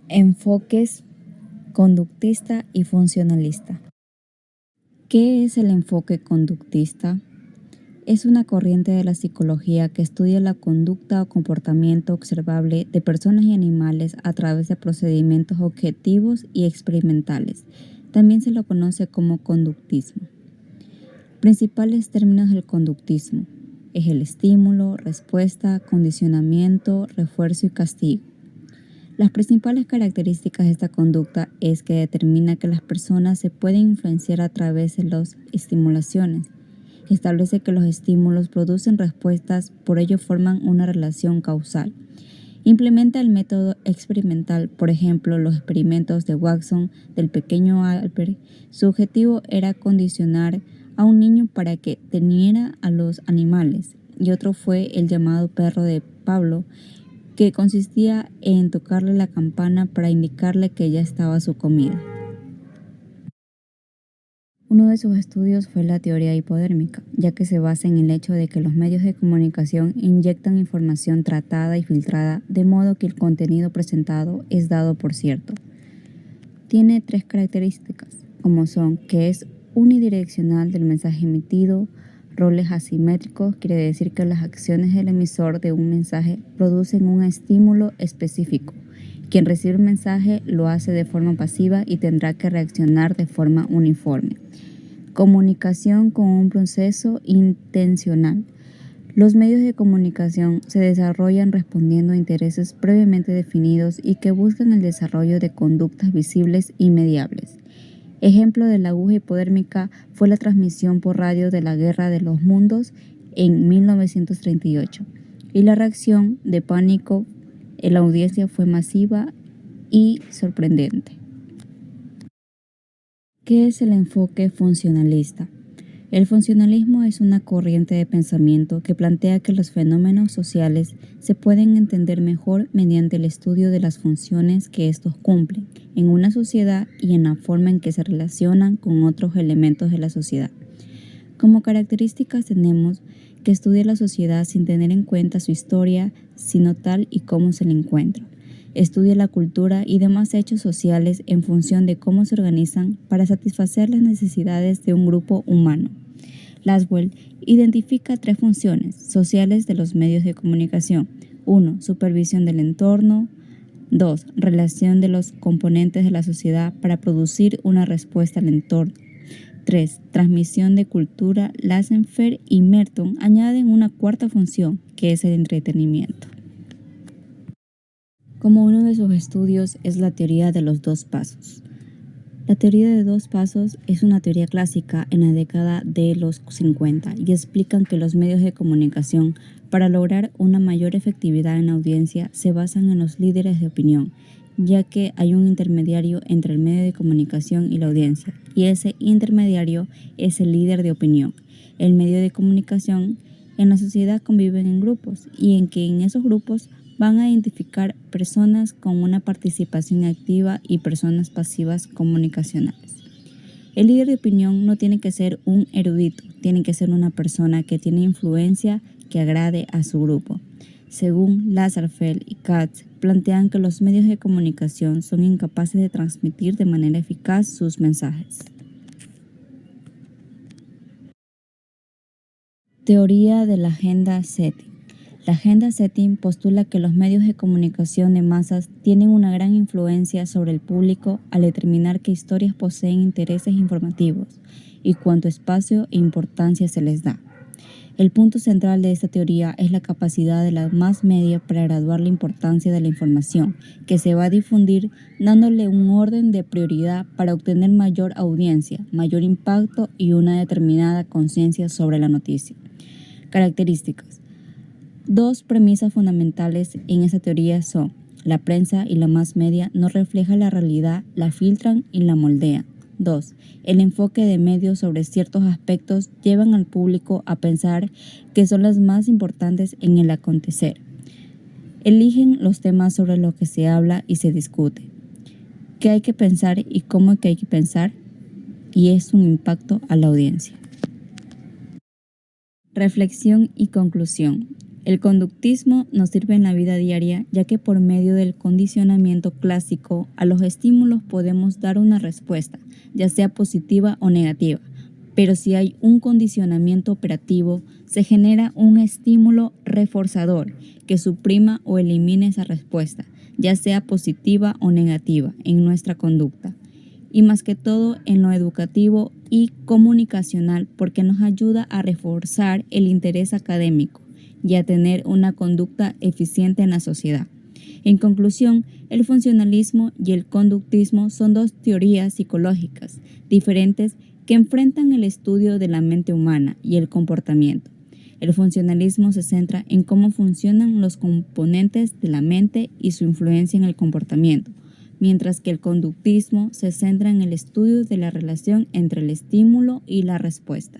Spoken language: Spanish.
Enfoques conductista y funcionalista. ¿Qué es el enfoque conductista? Es una corriente de la psicología que estudia la conducta o comportamiento observable de personas y animales a través de procedimientos objetivos y experimentales. También se lo conoce como conductismo. Principales términos del conductismo es el estímulo, respuesta, condicionamiento, refuerzo y castigo. Las principales características de esta conducta es que determina que las personas se pueden influenciar a través de las estimulaciones. Establece que los estímulos producen respuestas, por ello forman una relación causal. Implementa el método experimental, por ejemplo, los experimentos de Watson del pequeño Albert. Su objetivo era condicionar a un niño para que temiera a los animales, y otro fue el llamado perro de Pablo, que consistía en tocarle la campana para indicarle que ya estaba su comida. Uno de sus estudios fue la teoría hipodérmica, ya que se basa en el hecho de que los medios de comunicación inyectan información tratada y filtrada, de modo que el contenido presentado es dado por cierto. Tiene 3 características, como son que es unidireccional del mensaje emitido, roles asimétricos, quiere decir que las acciones del emisor de un mensaje producen un estímulo específico. Quien recibe el mensaje lo hace de forma pasiva y tendrá que reaccionar de forma uniforme. Comunicación con un proceso intencional. Los medios de comunicación se desarrollan respondiendo a intereses previamente definidos y que buscan el desarrollo de conductas visibles y mediables. Ejemplo de la aguja hipodérmica fue la transmisión por radio de la Guerra de los Mundos en 1938, y la reacción de pánico en la audiencia fue masiva y sorprendente. ¿Qué es el enfoque funcionalista? El funcionalismo es una corriente de pensamiento que plantea que los fenómenos sociales se pueden entender mejor mediante el estudio de las funciones que estos cumplen en una sociedad y en la forma en que se relacionan con otros elementos de la sociedad. Como características tenemos que estudia la sociedad sin tener en cuenta su historia, sino tal y como se la encuentra. Estudia la cultura y demás hechos sociales en función de cómo se organizan para satisfacer las necesidades de un grupo humano. Laswell identifica 3 funciones sociales de los medios de comunicación. 1. Supervisión del entorno. 2. Relación de los componentes de la sociedad para producir una respuesta al entorno. 3. Transmisión de cultura. Lassenfer y Merton añaden una 4ª función, que es el entretenimiento. Como uno de sus estudios es la teoría de los 2 pasos. La teoría de 2 pasos es una teoría clásica en la década de los 50 y explican que los medios de comunicación, para lograr una mayor efectividad en la audiencia, se basan en los líderes de opinión, ya que hay un intermediario entre el medio de comunicación y la audiencia, y ese intermediario es el líder de opinión. El medio de comunicación en la sociedad conviven en grupos, y en que en esos grupos van a identificar personas con una participación activa y personas pasivas comunicacionales. El líder de opinión no tiene que ser un erudito, tiene que ser una persona que tiene influencia que agrade a su grupo. Según Lassenfeld y Katz, plantean que los medios de comunicación son incapaces de transmitir de manera eficaz sus mensajes. Teoría de la agenda setting. La agenda setting postula que los medios de comunicación de masas tienen una gran influencia sobre el público al determinar qué historias poseen intereses informativos y cuánto espacio e importancia se les da. El punto central de esta teoría es la capacidad de la mass media para graduar la importancia de la información que se va a difundir, dándole un orden de prioridad para obtener mayor audiencia, mayor impacto y una determinada conciencia sobre la noticia. Características. 2 premisas fundamentales en esta teoría son: la prensa y la mass media no reflejan la realidad, la filtran y la moldean. 2. El enfoque de medios sobre ciertos aspectos llevan al público a pensar que son las más importantes en el acontecer. Eligen los temas sobre los que se habla y se discute. ¿Qué hay que pensar y cómo que hay que pensar? Y es un impacto a la audiencia. Reflexión y conclusión. El conductismo nos sirve en la vida diaria, ya que por medio del condicionamiento clásico a los estímulos podemos dar una respuesta, ya sea positiva o negativa. Pero si hay un condicionamiento operativo, se genera un estímulo reforzador que suprima o elimine esa respuesta, ya sea positiva o negativa, en nuestra conducta. Y más que todo en lo educativo y comunicacional, porque nos ayuda a reforzar el interés académico y a tener una conducta eficiente en la sociedad. En conclusión, el funcionalismo y el conductismo son dos teorías psicológicas diferentes que enfrentan el estudio de la mente humana y el comportamiento. El funcionalismo se centra en cómo funcionan los componentes de la mente y su influencia en el comportamiento, mientras que el conductismo se centra en el estudio de la relación entre el estímulo y la respuesta.